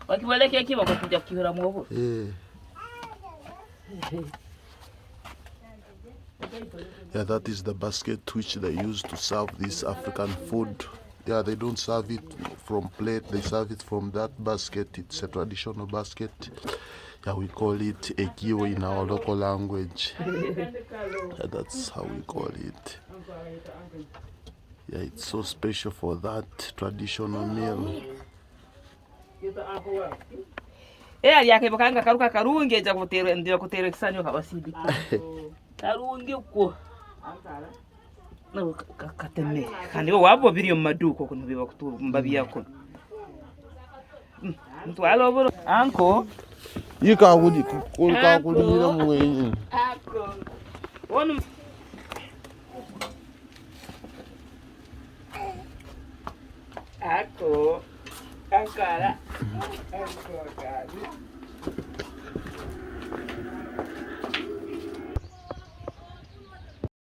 Wakibeleke kiba kwa kuja kihura mwobo. Yeah, that is the basket which they use to serve this African food. Yeah, they don't serve it from plate, they serve it from that basket. It's a traditional basket. Yeah, we call it a kiwo in our local language. Yeah, that's how we call it. Yeah, it's so special for that traditional meal. Ali akibakanga karuka karungi eja kutera ndio kutera kisanyo kabasidi. Karungi uko. No kateme. Kandi wabo biri mu maduko kuno biba kutu mbabi yako. Mtu aloboro anko. Yika wudi kulka kulira mwenye. Anko. Wonu Anko. Ankara. Anko.